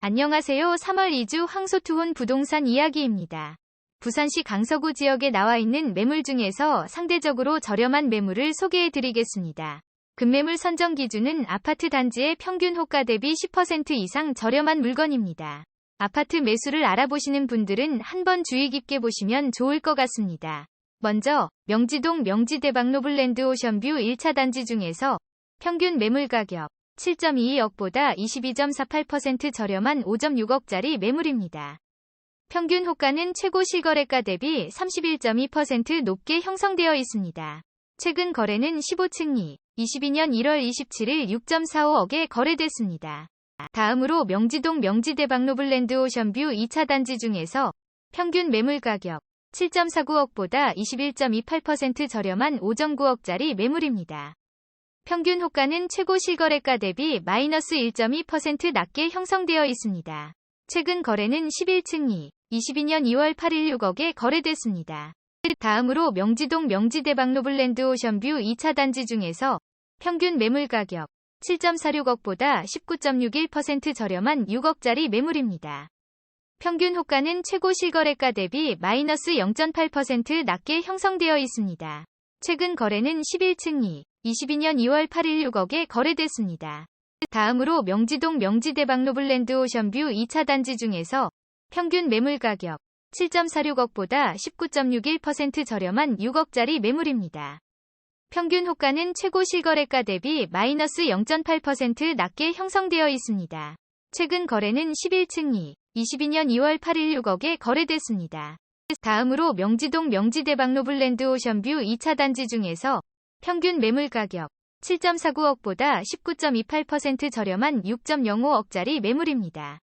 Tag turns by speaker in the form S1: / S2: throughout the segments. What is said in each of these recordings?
S1: 안녕하세요. 3월 2주 황소투혼 부동산 이야기입니다. 부산시 강서구 지역에 나와 있는 매물 중에서 상대적으로 저렴한 매물을 소개해 드리겠습니다. 급매물 선정 기준은 아파트 단지의 평균 호가 대비 10% 이상 저렴한 물건입니다. 아파트 매수를 알아보시는 분들은 한번 주의 깊게 보시면 좋을 것 같습니다. 먼저 명지동 명지대박 노블랜드 오션뷰 1차 단지 중에서 평균 매물 가격 7.22억보다 22.48% 저렴한 5.6억짜리 매물입니다. 평균 호가는 최고 실거래가 대비 31.2% 높게 형성되어 있습니다. 최근 거래는 15층이 22년 1월 27일 6.45억에 거래됐습니다. 다음으로 명지동 명지대박 노블랜드 오션뷰 2차 단지 중에서 평균 매물 가격 7.49억보다 21.28% 저렴한 5.9억짜리 매물입니다. 평균 호가는 최고 실거래가 대비 마이너스 1.2% 낮게 형성되어 있습니다. 최근 거래는 11층이 22년 2월 8일 6억에 거래됐습니다. 다음으로 명지동 명지대박 노블랜드 오션뷰 2차 단지 중에서 평균 매물 가격 7.46억보다 19.61% 저렴한 6억짜리 매물입니다. 평균 호가는 최고 실거래가 대비 마이너스 0.8% 낮게 형성되어 있습니다. 최근 거래는 11층이 22년 2월 8일 6억에 거래됐습니다. 다음으로 명지동 명지대박 노블랜드 오션뷰 2차 단지 중에서 평균 매물 가격 7.46억보다 19.61% 저렴한 6억짜리 매물입니다. 평균 호가는 최고 실거래가 대비 마이너스 0.8% 낮게 형성되어 있습니다. 최근 거래는 11층이 22년 2월 8일 6억에 거래됐습니다. 다음으로 명지동 명지대박 노블랜드 오션뷰 2차 단지 중에서 평균 매물 가격 7.49억보다 19.28% 저렴한 6.05억짜리 매물입니다.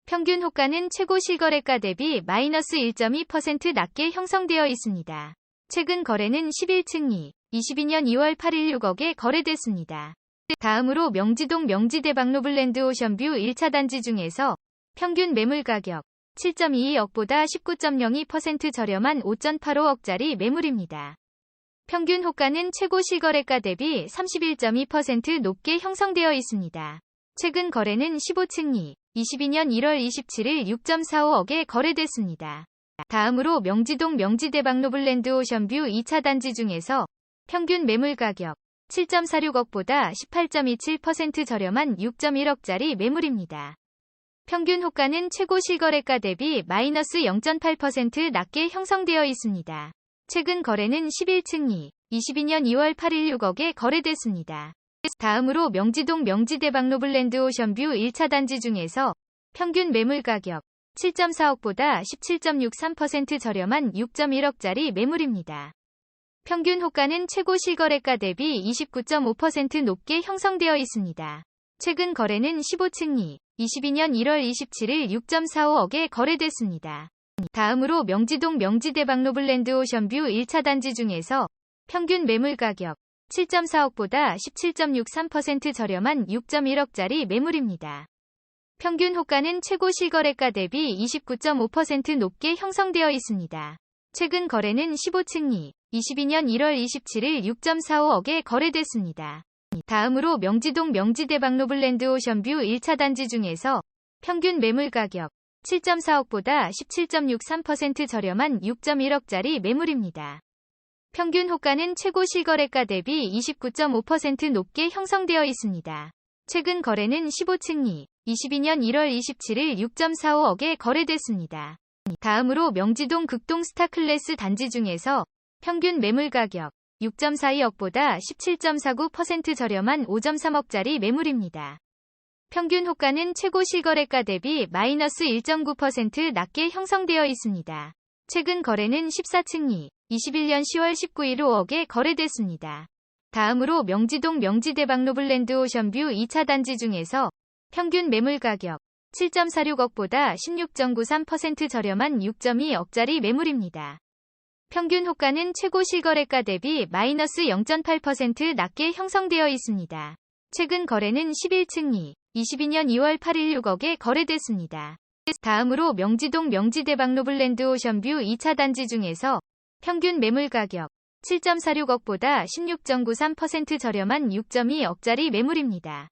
S1: 평균 호가는 최고 실거래가 대비 마이너스 1.2% 낮게 형성되어 있습니다. 최근 거래는 11층이 22년 2월 8일 6억에 거래됐습니다. 다음으로 명지동 명지대박 노블랜드 오션뷰 1차 단지 중에서 평균 매물 가격 7.22억보다 19.02% 저렴한 5.85억짜리 매물입니다. 평균 호가는 최고 실거래가 대비 31.2% 높게 형성되어 있습니다. 최근 거래는 15층이 22년 1월 27일 6.45억에 거래됐습니다. 다음으로 명지동 명지대박 노블랜드 오션뷰 2차 단지 중에서 평균 매물 가격 7.46억보다 18.27% 저렴한 6.1억짜리 매물입니다. 평균 호가는 최고 실거래가 대비 마이너스 0.8% 낮게 형성되어 있습니다. 최근 거래는 11층이 22년 2월 8일 6억에 거래됐습니다. 다음으로 명지동 명지대박 노블랜드 오션뷰 1차 단지 중에서 평균 매물 가격 7.4억보다 17.63% 저렴한 6.1억짜리 매물입니다. 평균 호가는 최고 실거래가 대비 29.5% 높게 형성되어 있습니다. 최근 거래는 15층이 22년 1월 27일 6.45억에 거래됐습니다. 다음으로 명지동 명지대박 노블랜드 오션뷰 1차 단지 중에서 평균 매물 가격 7.4억보다 17.63% 저렴한 6.1억짜리 매물입니다. 평균 호가는 최고 실거래가 대비 29.5% 높게 형성되어 있습니다. 최근 거래는 15층이 22년 1월 27일 6.45억에 거래됐습니다. 다음으로 명지동 명지대박 노블랜드 오션뷰 1차 단지 중에서 평균 매물 가격 7.4억보다 17.63% 저렴한 6.1억짜리 매물입니다. 평균 호가는 최고 실거래가 대비 29.5% 높게 형성되어 있습니다. 최근 거래는 15층이 22년 1월 27일 6.45억에 거래됐습니다. 다음으로 명지동 극동 스타클래스 단지 중에서 평균 매물 가격 6.42억보다 17.49% 저렴한 5.3억짜리 매물입니다. 평균 호가는 최고 실거래가 대비 마이너스 1.9% 낮게 형성되어 있습니다. 최근 거래는 14층이 21년 10월 19일 5억에 거래됐습니다. 다음으로 명지동 명지대박 노블랜드 오션뷰 2차 단지 중에서 평균 매물 가격 7.46억보다 16.93% 저렴한 6.2억짜리 매물입니다. 평균 호가는 최고 실거래가 대비 마이너스 0.8% 낮게 형성되어 있습니다. 최근 거래는 11층이 22년 2월 8일 6억에 거래됐습니다. 다음으로 명지동 명지대박 노블랜드 오션뷰 2차 단지 중에서 평균 매물 가격 7.46억보다 16.93% 저렴한 6.2억짜리 매물입니다.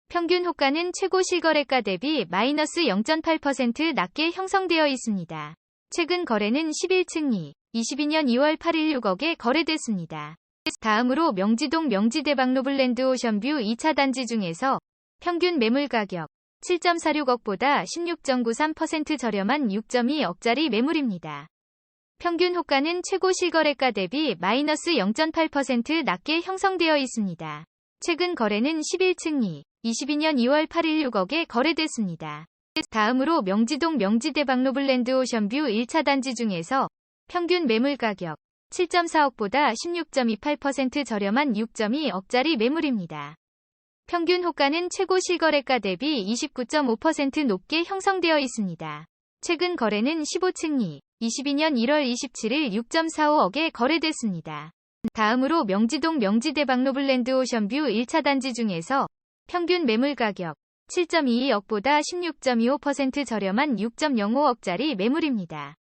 S1: 평균 호가는 최고 실거래가 대비 마이너스 0.8% 낮게 형성되어 있습니다. 최근 거래는 11층이 22년 2월 8일 6억에 거래됐습니다. 다음으로 명지동 명지대방 노블랜드 오션뷰 2차 단지 중에서 평균 매물 가격 7.46억보다 16.93% 저렴한 6.2억짜리 매물입니다. 평균 호가는 최고 실거래가 대비 마이너스 0.8% 낮게 형성되어 있습니다. 최근 거래는 11층이 22년 2월 8일 6억에 거래됐습니다. 다음으로 명지동 명지대방 노블랜드 오션뷰 1차 단지 중에서 평균 매물 가격 7.4억보다 16.28% 저렴한 6.2억짜리 매물입니다. 평균 호가는 최고 실거래가 대비 29.5% 높게 형성되어 있습니다. 최근 거래는 15층이 22년 1월 27일 6.45억에 거래됐습니다. 다음으로 명지동 명지대방 노블랜드 오션뷰 1차 단지 중에서 평균 매물 가격 7.22억보다 16.25% 저렴한 6.05억짜리 매물입니다.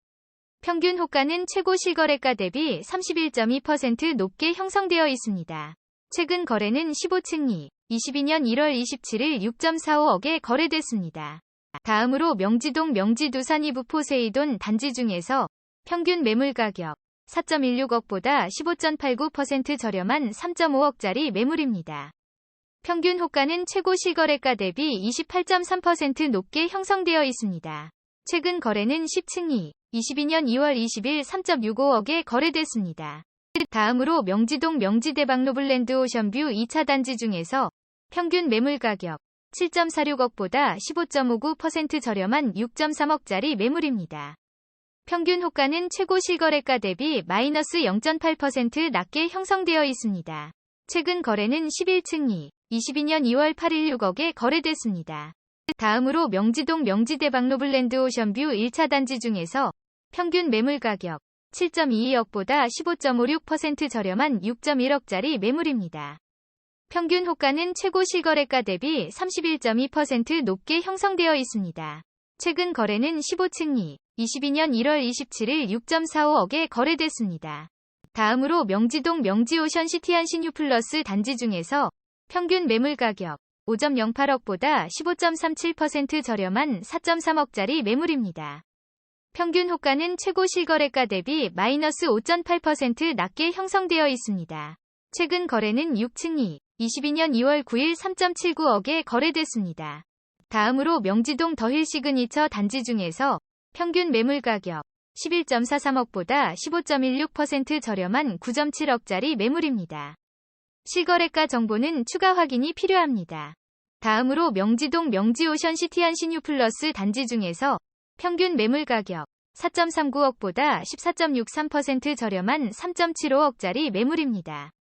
S1: 평균 호가는 최고 실거래가 대비 31.2% 높게 형성되어 있습니다. 최근 거래는 15층이 22년 1월 27일 6.45억에 거래됐습니다. 다음으로 명지동 명지두산 이브 포세이돈 단지 중에서 평균 매물 가격 4.16억보다 15.89% 저렴한 3.5억짜리 매물입니다. 평균 호가는 최고 실거래가 대비 28.3% 높게 형성되어 있습니다. 최근 거래는 10층이 22년 2월 20일 3.65억에 거래됐습니다. 다음으로 명지동 명지대방 노블랜드 오션뷰 2차 단지 중에서 평균 매물 가격 7.46억보다 15.59% 저렴한 6.3억짜리 매물입니다. 평균 호가는 최고 실거래가 대비 마이너스 0.8% 낮게 형성되어 있습니다. 최근 거래는 11층이 22년 2월 8일 6억에 거래됐습니다. 다음으로 명지동 명지대방 노블랜드 오션뷰 1차 단지 중에서 평균 매물 가격 7.22억보다 15.56% 저렴한 6.1억짜리 매물입니다. 평균 호가는 최고 실거래가 대비 31.2% 높게 형성되어 있습니다. 최근 거래는 15층이 22년 1월 27일 6.45억에 거래됐습니다. 다음으로 명지동 명지오션시티 한신유 플러스 단지 중에서 평균 매물 가격 5.08억보다 15.37% 저렴한 4.3억짜리 매물입니다. 평균 호가는 최고 실거래가 대비 마이너스 5.8% 낮게 형성되어 있습니다. 최근 거래는 6층이 22년 2월 9일 3.79억에 거래됐습니다. 다음으로 명지동 더힐 시그니처 단지 중에서 평균 매물 가격 11.43억보다 15.16% 저렴한 9.7억짜리 매물입니다. 실거래가 정보는 추가 확인이 필요합니다. 다음으로 명지동 명지오션시티 한신유 플러스 단지 중에서 평균 매물 가격 4.39억보다 14.63% 저렴한 3.75억짜리 매물입니다.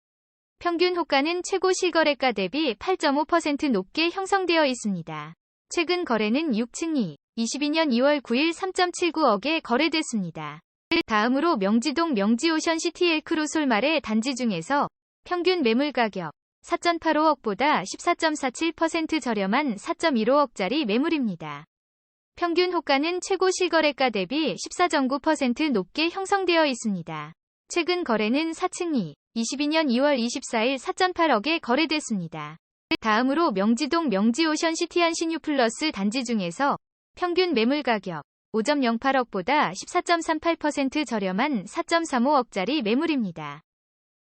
S1: 평균 호가는 최고 실거래가 대비 8.5% 높게 형성되어 있습니다. 최근 거래는 6층이 22년 2월 9일 3.79억에 거래됐습니다. 다음으로 명지동 명지오션시티 엘크루솔마레 단지 중에서 평균 매물 가격 4.85억보다 14.47% 저렴한 4.15억짜리 매물입니다. 평균 호가는 최고 실거래가 대비 14.9% 높게 형성되어 있습니다. 최근 거래는 4층이 22년 2월 24일 4.8억에 거래됐습니다. 다음으로 명지동 명지오션시티 한신유 플러스 단지 중에서 평균 매물 가격 5.08억보다 14.38% 저렴한 4.35억짜리 매물입니다.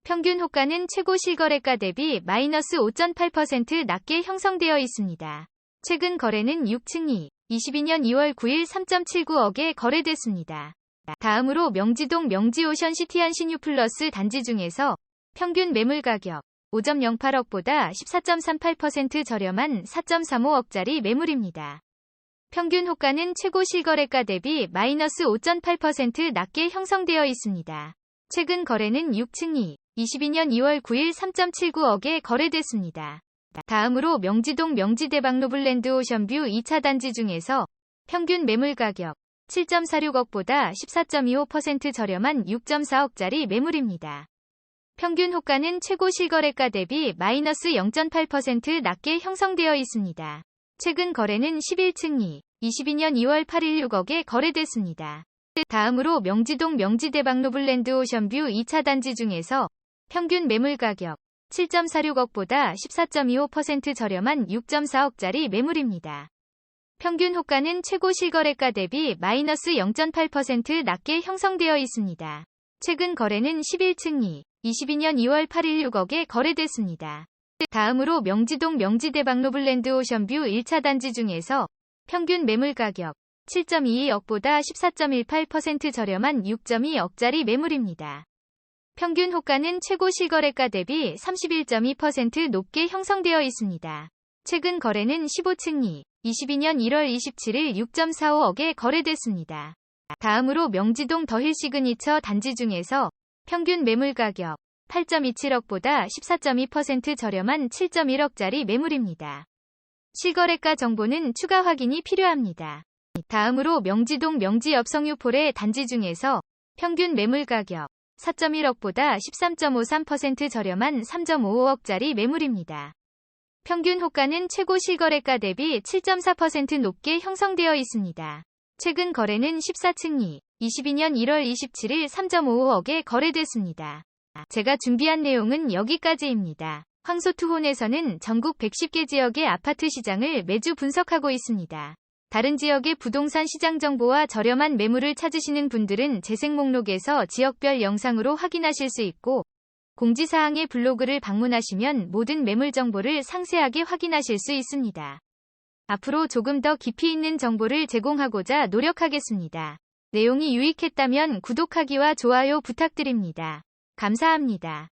S1: 평균 호가는 최고 실거래가 대비 마이너스 5.8% 낮게 형성되어 있습니다. 최근 거래는 6층이 22년 2월 9일 3.79억에 거래됐습니다. 다음으로 명지동 명지오션시티 한신유 플러스 단지 중에서 평균 매물 가격 5.08억보다 14.38% 저렴한 4.35억짜리 매물입니다. 평균 호가는 최고 실거래가 대비 마이너스 5.8% 낮게 형성되어 있습니다. 최근 거래는 6층이 22년 2월 9일 3.79억에 거래됐습니다. 다음으로 명지동 명지대방 노블랜드 오션뷰 2차 단지 중에서 평균 매물 가격 7.46억보다 14.25% 저렴한 6.4억짜리 매물입니다. 평균 호가는 최고 실거래가 대비 마이너스 0.8% 낮게 형성되어 있습니다. 최근 거래는 11층이 22년 2월 8일 6억에 거래됐습니다. 다음으로 명지동 명지대방 노블랜드 오션뷰 2차 단지 중에서 평균 매물 가격 7.46억보다 14.25% 저렴한 6.4억짜리 매물입니다. 평균 호가는 최고 실거래가 대비 마이너스 0.8% 낮게 형성되어 있습니다. 최근 거래는 11층 22년 2월 8일 6억에 거래됐습니다. 다음으로 명지동 명지대방 로블랜드 오션뷰 1차 단지 중에서 평균 매물 가격 7.22억보다 14.18% 저렴한 6.2억짜리 매물입니다. 평균 호가는 최고 실거래가 대비 31.2% 높게 형성되어 있습니다. 최근 거래는 15층 22년 1월 27일 6.45억에 거래됐습니다. 다음으로 명지동 더힐 시그니처 단지 중에서 평균 매물 가격 8.27억보다 14.2% 저렴한 7.1억짜리 매물입니다. 실거래가 정보는 추가 확인이 필요합니다. 다음으로 명지동 명지 옆성유폴의 단지 중에서 평균 매물 가격 4.1억보다 13.53% 저렴한 3.55억짜리 매물입니다. 평균 호가는 최고 실거래가 대비 7.4% 높게 형성되어 있습니다. 최근 거래는 14층 22년 1월 27일 3.55억에 거래됐습니다. 제가 준비한 내용은 여기까지입니다. 황소투혼에서는 전국 110개 지역의 아파트 시장을 매주 분석하고 있습니다. 다른 지역의 부동산 시장 정보와 저렴한 매물을 찾으시는 분들은 재생 목록에서 지역별 영상으로 확인하실 수 있고, 공지사항의 블로그를 방문하시면 모든 매물 정보를 상세하게 확인하실 수 있습니다. 앞으로 조금 더 깊이 있는 정보를 제공하고자 노력하겠습니다. 내용이 유익했다면 구독하기와 좋아요 부탁드립니다. 감사합니다.